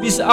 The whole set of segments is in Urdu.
20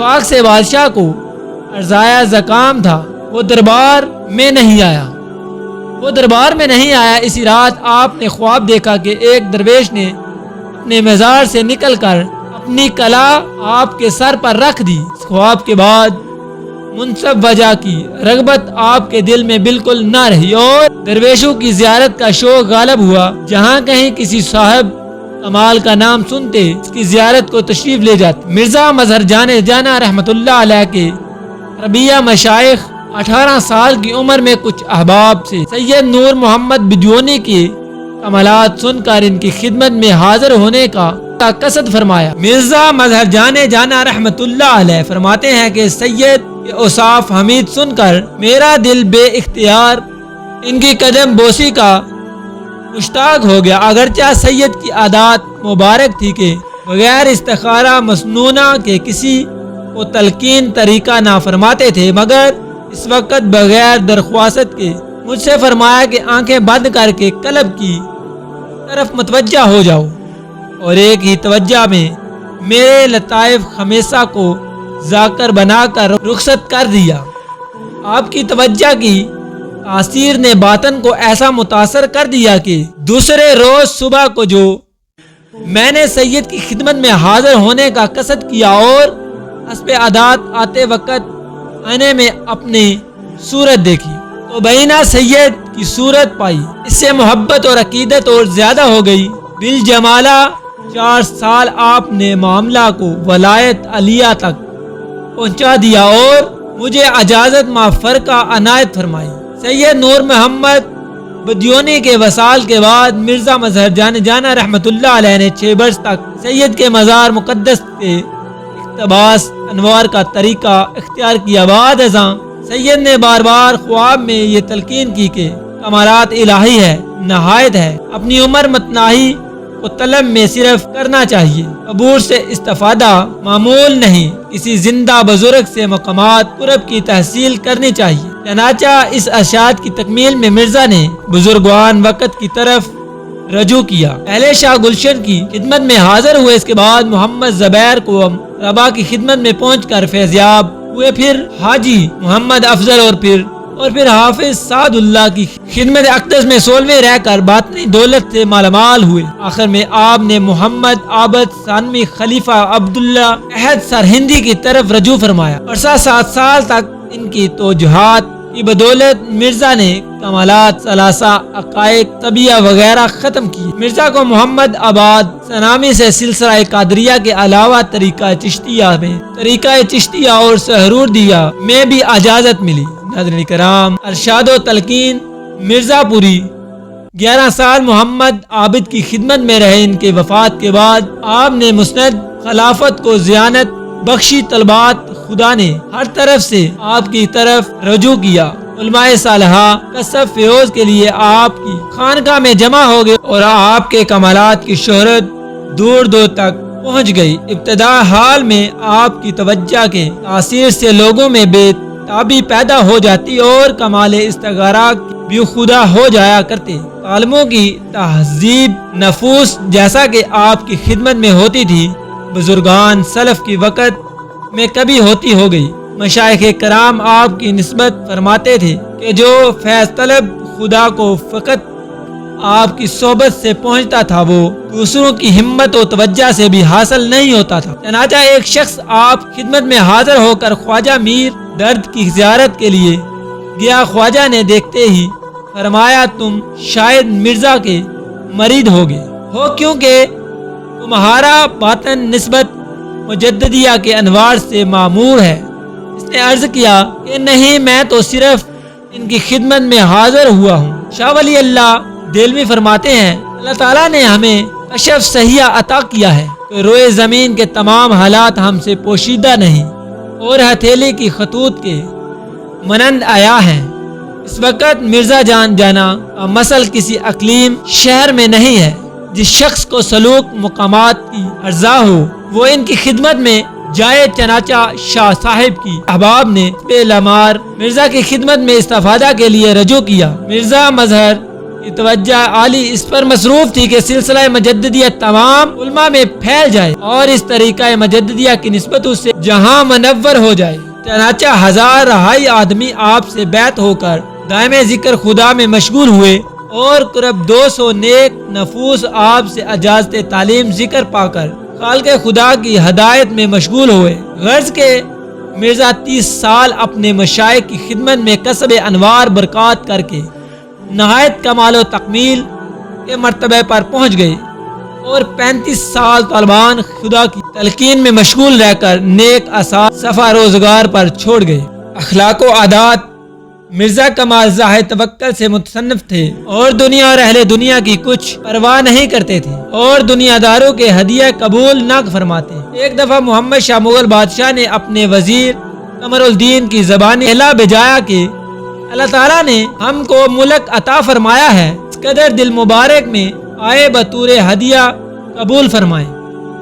اتفاق سے بادشاہ کو عرضایا زکام تھا، وہ دربار میں نہیں آیا۔ اسی رات آپ نے خواب دیکھا کہ ایک درویش نے اپنے مزار سے نکل کر اپنی کلا آپ کے سر پر رکھ دی۔ اس خواب کے بعد منصب وجہ کی رغبت آپ کے دل میں بالکل نہ رہی اور درویشوں کی زیارت کا شوق غالب ہوا۔ جہاں کہیں کسی صاحب کمال کا نام سنتے، اس کی زیارت کو تشریف لے جاتے۔ مرزا مظہر جانا رحمت اللہ علیہ کے ربیہ مشائخ 18 سال کی عمر میں کچھ احباب سے سید نور محمد بدیونی کے کمالات سن کر ان کی خدمت میں حاضر ہونے کا قصد فرمایا۔ مرزا مظہر جانا رحمت اللہ علیہ فرماتے ہیں کہ سید کے اوصاف حمید سن کر میرا دل بے اختیار ان کی قدم بوسی کا مشتاق ہو گیا۔ اگرچہ سید کی عادات مبارک تھی کہ بغیر استخارہ مسنونہ کے کسی کو تلقین طریقہ نہ فرماتے تھے، مگر اس وقت بغیر درخواست کے مجھ سے فرمایا کہ آنکھیں بند کر کے قلب کی طرف متوجہ ہو جاؤ، اور ایک ہی توجہ میں میرے لطائف خمیسہ کو ذاکر بنا کر رخصت کر دیا۔ آپ کی توجہ کی تاثیر نے باطن کو ایسا متاثر کر دیا کہ دوسرے روز صبح کو جو میں نے سید کی خدمت میں حاضر ہونے کا قصد کیا اور حسب عادات آتے وقت آنے میں اپنی صورت دیکھی تو بینہ سید کی صورت پائی۔ اس سے محبت اور عقیدت اور زیادہ ہو گئی۔ بالجمالہ 4 سال آپ نے معاملہ کو ولایت علیہ تک پہنچا دیا اور مجھے اجازت ما فرقہ عنایت فرمائی۔ سید نور محمد بدیونی کے وصال کے بعد مرزا مظہر جانا رحمت اللہ علیہ نے 6 برس تک سید کے مزار مقدس کے اقتباس انوار کا طریقہ اختیار کیا۔ بعد ازاں سید نے بار بار خواب میں یہ تلقین کی کہ کمالات الہی ہے، نہایت ہے، اپنی عمر متناہی کو طلب میں صرف کرنا چاہیے، عبور سے استفادہ معمول نہیں، کسی زندہ بزرگ سے مقامات قرب کی تحصیل کرنی چاہیے۔ چنانچہ اس ارشاد کی تکمیل میں مرزا نے بزرگوان وقت کی طرف رجوع کیا، اہل شاہ گلشن کی خدمت میں حاضر ہوئے۔ اس کے بعد محمد زبیر کو ربا کی خدمت میں پہنچ کر فیضیاب ہوئے، پھر حاجی محمد افضل اور پھر حافظ سعد اللہ کی خدمت اقدس میں 16ویں رہ کر باطنی دولت سے مالا مال ہوئے۔ آخر میں آپ نے محمد عابد ثانوی خلیفہ عبداللہ احد سرہندی کی طرف رجوع فرمایا۔ عرصہ 7 سال تک ان کی توجہات کی بدولت مرزا نے کمالات ثلاثہ، عقائق طبیعہ وغیرہ ختم کیے۔ مرزا کو محمد آباد سنامی سے سلسلہ قادریہ کے علاوہ طریقہ چشتیہ اور سہروردیہ میں بھی اجازت ملی۔ ناظرین کرام، ارشاد و تلقین مرزا پوری 11 سال محمد عابد کی خدمت میں رہے۔ ان کے وفات کے بعد آپ نے مسند خلافت کو ذیانت بخشی۔ طلبات خدا نے ہر طرف سے آپ کی طرف رجوع کیا۔ علماء صالحہ کسب فیوز کے لیے آپ کی خانقاہ میں جمع ہو گئے اور آپ کے کمالات کی شہرت دور دور تک پہنچ گئی۔ ابتدا حال میں آپ کی توجہ کے تاثیر سے لوگوں میں بے تابی پیدا ہو جاتی اور کمال استغارہ بھی خدا ہو جایا کرتے۔ عالموں کی تہذیب نفوس جیسا کہ آپ کی خدمت میں ہوتی تھی، بزرگان سلف کی وقت میں کبھی ہوتی ہو گئی۔ مشائخ کرام آپ کی نسبت فرماتے تھے کہ جو فیض طلب خدا کو فقط آپ کی صحبت سے پہنچتا تھا وہ دوسروں کی ہمت و توجہ سے بھی حاصل نہیں ہوتا تھا۔ چنانچہ ایک شخص آپ خدمت میں حاضر ہو کر خواجہ میر درد کی زیارت کے لیے گیا۔ خواجہ نے دیکھتے ہی فرمایا تم شاید مرزا کے مرید ہوگے ہو کیونکہ تمہارا باطن نسبت مجددیہ کے انوار سے معمور ہے۔ اس نے عرض کیا کہ نہیں، میں تو صرف ان کی خدمت میں حاضر ہوا ہوں۔ شاہ ولی اللہ دہلوی فرماتے ہیں اللہ تعالیٰ نے ہمیں کشف صحیح عطا کیا ہے کہ روئے زمین کے تمام حالات ہم سے پوشیدہ نہیں اور ہتھیلی کی خطوط کے مانند آیا ہے۔ اس وقت مرزا جانا مسل کسی اقلیم شہر میں نہیں ہے۔ جس شخص کو سلوک مقامات کی ارزا ہو وہ ان کی خدمت میں جائے۔ چنانچہ شاہ صاحب کی احباب نے بے لمار مرزا کی خدمت میں استفادہ کے لیے رجوع کیا۔ مرزا مظہر کی توجہ عالی اس پر مصروف تھی کہ سلسلہ مجددیہ تمام علماء میں پھیل جائے اور اس طریقہ مجددیہ کی نسبت اس سے جہاں منور ہو جائے۔ چنانچہ ہزار رہائی آدمی آپ سے بیعت ہو کر دائم ذکر خدا میں مشغول ہوئے اور قریب 200 نیک نفوس آپ سے اجازت تعلیم ذکر پا کر خالق خدا کی ہدایت میں مشغول ہوئے۔ غرض کے مرزا 30 سال اپنے مشائخ کی خدمت میں کسب انوار برکات کر کے نہایت کمال و تکمیل کے مرتبے پر پہنچ گئے اور 35 سال طالبان خدا کی تلقین میں مشغول رہ کر نیک آثار صفا روزگار پر چھوڑ گئے۔ اخلاق و عادات مرزا کمال زاہد توکل سے متصنف تھے اور دنیا اور اہل دنیا کی کچھ پرواہ نہیں کرتے تھے اور دنیا داروں کے ہدیہ قبول نہ فرماتے۔ ایک دفعہ محمد شاہ مغل بادشاہ نے اپنے وزیر قمر الدین کی زبانی اعلیٰ بجایا کہ اللہ تعالیٰ نے ہم کو ملک عطا فرمایا ہے، اس قدر دل مبارک میں آئے بطور ہدیہ قبول فرمائیں۔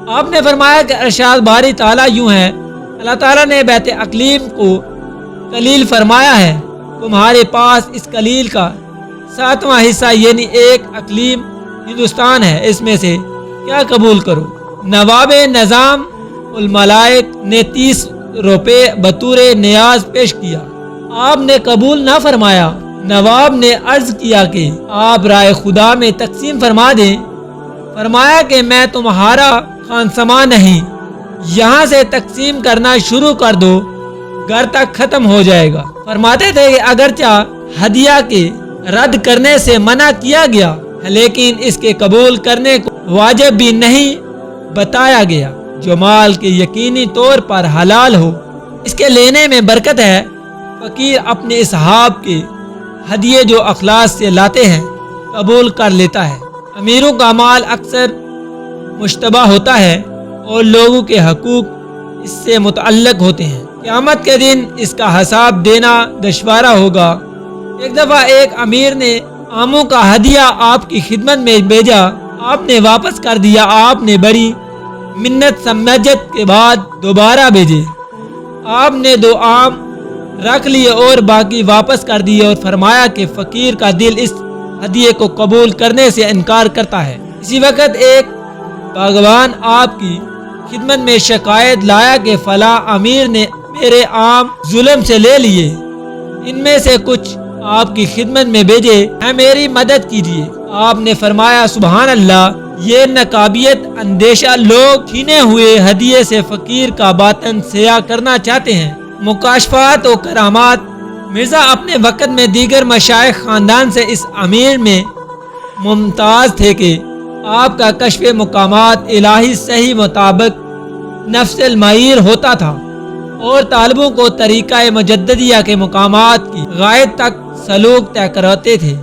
آپ نے فرمایا کہ ارشاد باری تعالیٰ یوں ہے، اللہ تعالیٰ نے بیت اقلیم کو قلیل فرمایا ہے، تمہارے پاس اس قلیل کا 7واں حصہ یعنی ایک اقلیم ہندوستان ہے، اس میں سے کیا قبول کرو؟ نواب نظام الملائک نے 30 روپے بطور نیاز پیش کیا، آپ نے قبول نہ فرمایا۔ نواب نے عرض کیا کہ آپ رائے خدا میں تقسیم فرما دیں۔ فرمایا کہ میں تمہارا خانسما نہیں، یہاں سے تقسیم کرنا شروع کر دو، گھر تک ختم ہو جائے گا۔ فرماتے تھے کہ اگرچہ ہدیہ کے رد کرنے سے منع کیا گیا لیکن اس کے قبول کرنے کو واجب بھی نہیں بتایا گیا، جو مال کے یقینی طور پر حلال ہو اس کے لینے میں برکت ہے۔ فقیر اپنے اصحاب کے ہدیے جو اخلاص سے لاتے ہیں قبول کر لیتا ہے۔ امیروں کا مال اکثر مشتبہ ہوتا ہے اور لوگوں کے حقوق اس سے متعلق ہوتے ہیں، قیامت کے دن اس کا حساب دینا دشوارا ہوگا۔ ایک دفعہ ایک امیر نے آموں کا ہدیہ آپ کی خدمت میں بھیجا، آپ نے واپس کر دیا، آپ نے بڑی منت سمجھت کے بعد دوبارہ بھیجے، آپ نے 2 آم رکھ لیے اور باقی واپس کر دیے اور فرمایا کہ فقیر کا دل اس ہدیے کو قبول کرنے سے انکار کرتا ہے۔ اسی وقت ایک باغبان آپ کی خدمت میں شکایت لایا کہ فلاں امیر نے میرے آم ظلم سے لے لیے، ان میں سے کچھ آپ کی خدمت میں بھیجے ہیں، میری مدد کیجیے۔ آپ نے فرمایا سبحان اللہ، یہ نقابیت اندیشہ لوگ چھینے ہوئے ہدیے سے فقیر کا باطن سیاہ کرنا چاہتے ہیں۔ مکاشفات و کرامات مرزا اپنے وقت میں دیگر مشائخ خاندان سے اس امیر میں ممتاز تھے کہ آپ کا کشف مقامات الہی صحیح مطابق نفس المعیر ہوتا تھا اور طالبوں کو طریقہ مجددیہ کے مقامات کی غایت تک سلوک طے کراتے تھے۔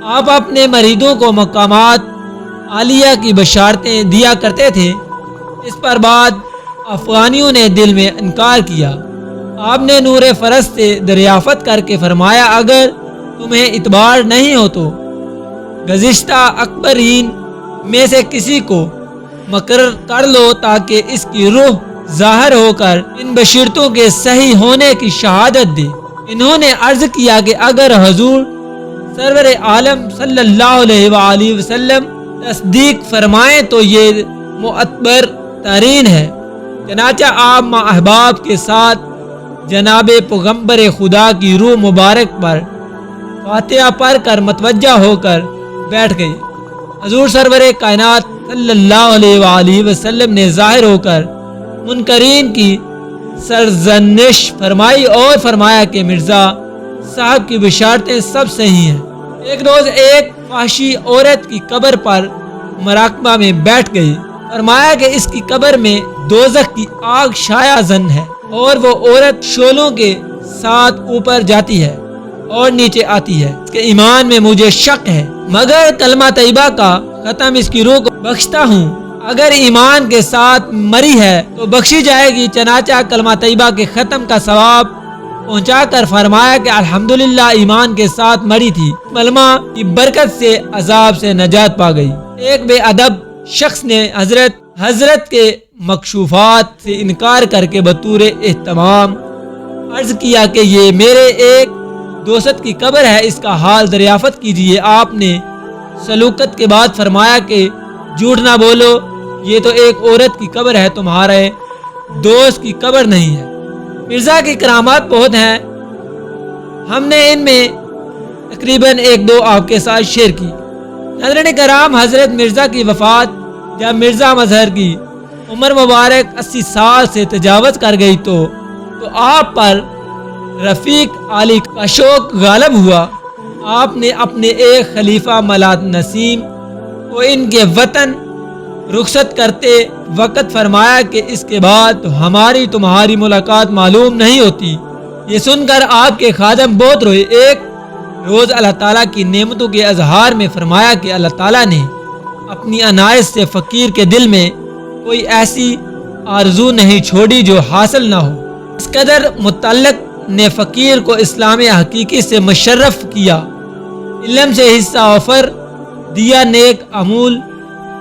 آپ اپنے مریدوں کو مقامات عالیہ کی بشارتیں دیا کرتے تھے۔ اس پر بعد افغانیوں نے دل میں انکار کیا۔ آپ نے نور فرض سے دریافت کر کے فرمایا اگر تمہیں اعتبار نہیں ہو تو گزشتہ اکبرین میں سے کسی کو مقرر کر لو تاکہ اس کی روح ظاہر ہو کر ان بشرتوں کے صحیح ہونے کی شہادت دے۔ انہوں نے عرض کیا کہ اگر حضور سرور عالم صلی اللہ علیہ وآلہ وسلم تصدیق فرمائیں تو یہ معتبر ترین ہے۔ چنانچہ آپ ماں احباب کے ساتھ جناب پیغمبر خدا کی روح مبارک پر فاتحہ پڑھ کر متوجہ ہو کر بیٹھ گئے۔ حضور سرور کائنات صلی اللہ علیہ وآلہ وسلم نے ظاہر ہو کر منکرین کی سرزنش فرمائی اور فرمایا کہ مرزا صاحب کی بشارتیں سب صحیح ہیں۔ ایک روز ایک فحشی عورت کی قبر پر مراقبہ میں بیٹھ گئی، فرمایا کہ اس کی قبر میں دوزخ کی آگ شایع زن ہے اور وہ عورت شعلوں کے ساتھ اوپر جاتی ہے اور نیچے آتی ہے، اس کے ایمان میں مجھے شک ہے، مگر کلمہ طیبہ کا ختم اس کی روح کو بخشتا ہوں، اگر ایمان کے ساتھ مری ہے تو بخشی جائے گی۔ چنانچہ کلمہ طیبہ کے ختم کا ثواب پہنچا کر فرمایا کہ الحمدللہ ایمان کے ساتھ مری تھی، کلمہ کی برکت سے عذاب سے نجات پا گئی۔ ایک بے ادب شخص نے حضرت کے مکشوفات سے انکار کر کے بطور اہتمام عرض کیا کہ یہ میرے ایک دوست کی قبر ہے، اس کا حال دریافت کیجیے۔ آپ نے سلوکت کے بعد فرمایا کہ جھوٹ نہ بولو، یہ تو ایک عورت کی قبر ہے، تمہارے دوست کی قبر نہیں ہے۔ مرزا کی کرامات بہت ہیں، ہم نے ان میں تقریباً 1-2 آپ کے ساتھ شیئر کی۔ ناظرین کرام، حضرت مرزا کی وفات جب مرزا مظہر کی عمر مبارک 80 سال سے تجاوز کر گئی تو آپ پر رفیق علی کا شوق غالب ہوا۔ آپ نے اپنے ایک خلیفہ ملات نسیم کو ان کے وطن رخصت کرتے وقت فرمایا کہ اس کے بعد ہماری تمہاری ملاقات معلوم نہیں ہوتی۔ یہ سن کر آپ کے خادم بہت روئے۔ ایک روز اللہ تعالیٰ کی نعمتوں کے اظہار میں فرمایا کہ اللہ تعالیٰ نے اپنی عنایت سے فقیر کے دل میں کوئی ایسی آرزو نہیں چھوڑی جو حاصل نہ ہو۔ اس قدر متعلق نے فقیر کو اسلام حقیقی سے مشرف کیا، علم سے حصہ آفر دیا، نیک عمول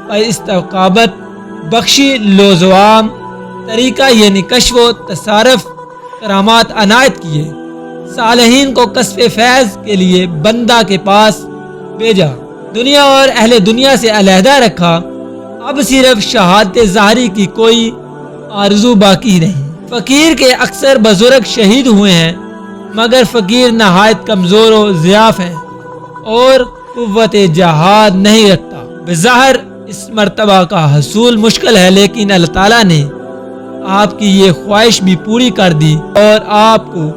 پر استقامت بخشی، لوزوام طریقہ یعنی کشف و تصارف کرامات عنایت کیے، صالحین کو کسب فیض کے لیے بندہ کے پاس بھیجا، دنیا اور اہل دنیا سے علیحدہ رکھا۔ اب صرف شہادت ظاہری کی کوئی آرزو باقی نہیں۔ فقیر کے اکثر بزرگ شہید ہوئے ہیں، مگر فقیر نہایت کمزور و ضعیف ہے اور قوت جہاد نہیں رکھتا۔ بظاہر اس مرتبہ کا حصول مشکل ہے، لیکن اللہ تعالیٰ نے آپ کی یہ خواہش بھی پوری کر دی اور آپ کو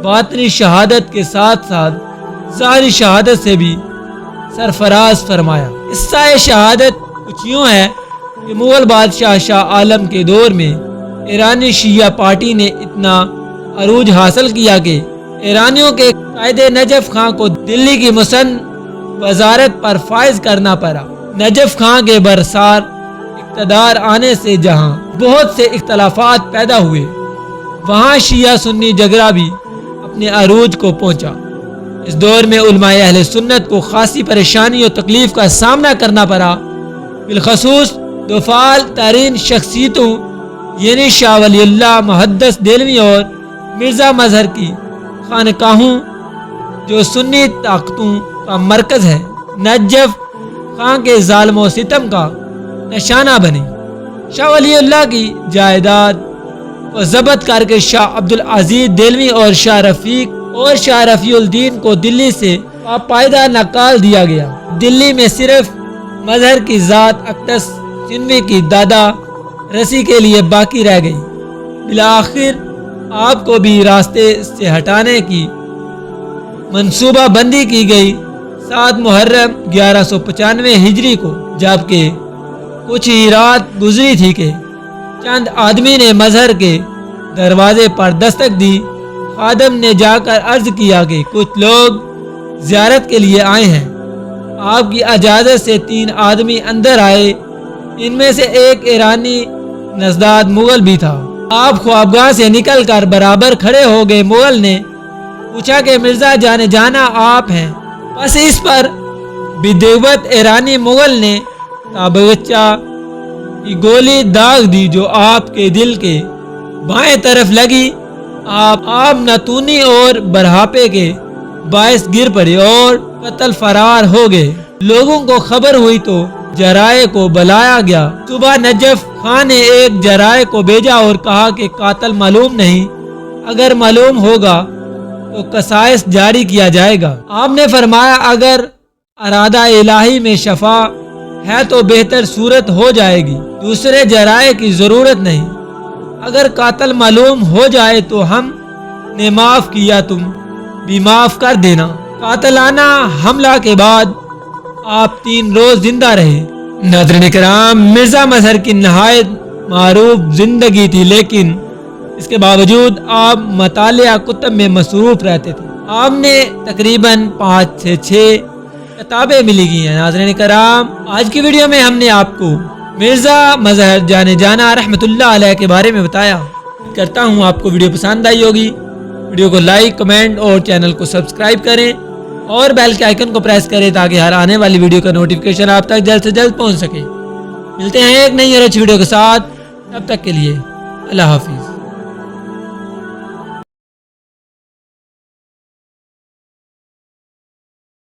باطنی شہادت کے ساتھ ساتھ ظاہری شہادت سے بھی سرفراز فرمایا۔ قصہ شہادت کچھ یوں ہے کہ مغل بادشاہ شاہ عالم کے دور میں ایرانی شیعہ پارٹی نے اتنا عروج حاصل کیا کہ ایرانیوں کے قائد نجف خان کو دلی کی مسن وزارت پر فائز کرنا پڑا۔ نجف خان کے برسار اقتدار آنے سے جہاں بہت سے اختلافات پیدا ہوئے، وہاں شیعہ سنی جھگڑا بھی اپنے عروج کو پہنچا۔ اس دور میں علماء اہل سنت کو خاصی پریشانی اور تکلیف کا سامنا کرنا پڑا، بالخصوص دو فعال ترین شخصیتوں یعنی شاہ ولی اللہ محدث دہلوی اور مرزا مظہر کی خانقاہوں جو سنی طاقتوں کا مرکز ہے، نجف خان کے ظلم و ستم کا نشانہ بنے۔ شاہ ولی اللہ کی جائیداد کو ضبط کر کے شاہ عبدالعزیز دہلوی اور شاہ رفیع الدین کو دلی سے باقاعدہ نکال دیا گیا۔ دلی میں صرف مظہر کی ذات اقدس سنوی کی دادا رسی کے لیے باقی رہ گئی۔ بالآخر آپ کو بھی راستے سے ہٹانے کی منصوبہ بندی کی گئی 7 محرم 1195 ہجری کو، جبکہ کچھ ہی رات گزری تھی کہ چند آدمی نے مظہر کے دروازے پر دستک دی۔ خادم نے جا کر عرض کیا کہ کچھ لوگ زیارت کے لیے آئے ہیں۔ آپ کی اجازت سے 3 آدمی اندر آئے، ان میں سے ایک ایرانی نژاد مغل بھی تھا۔ آپ خوابگاہ سے نکل کر برابر کھڑے ہو گئے۔ مغل نے پوچھا کہ مرزا جانا آپ ہیں؟ بس اس پر بدعوت ایرانی مغل نے تابچہ کی گولی داغ دی جو آپ کے دل کے بائیں طرف لگی۔ آپ نتونی اور بڑھاپے کے باعث گر پڑے اور قتل فرار ہو گئے۔ لوگوں کو خبر ہوئی تو جرائے کو بلایا گیا۔ صبح نجف خان نے ایک جرائے کو بھیجا اور کہا کہ قاتل معلوم نہیں، اگر معلوم ہوگا تو قصاص جاری کیا جائے گا۔ آپ نے فرمایا اگر ارادہ الہی میں شفا ہے تو بہتر صورت ہو جائے گی، دوسرے جرائے کی ضرورت نہیں۔ اگر قاتل معلوم ہو جائے تو ہم نے معاف کیا، تم بھی معاف کر دینا۔ قاتلانہ حملہ کے بعد آپ 3 روز زندہ رہے۔ ناظرین کرام، مرزا مظہر کی نہایت معروف زندگی تھی، لیکن اس کے باوجود آپ مطالعہ کتب میں مصروف رہتے تھے۔ آپ نے تقریباً 5 سے 6 کتابیں ملی گئی ہیں۔ ناظرین کرام، آج کی ویڈیو میں ہم نے آپ کو مرزا مظہر جانا رحمۃ اللہ علیہ کے بارے میں بتایا۔ کرتا ہوں آپ کو ویڈیو پسند آئی ہوگی۔ ویڈیو کو لائک، کمنٹ اور چینل کو سبسکرائب کریں اور بیل کے آئیکن کو پریس کریں تاکہ ہر آنے والی ویڈیو کا نوٹیفیکیشن آپ تک جلد سے جلد پہنچ سکے۔ ملتے ہیں ایک نئی اور اچھی ویڈیو کے ساتھ، تب تک کے لیے اللہ حافظ۔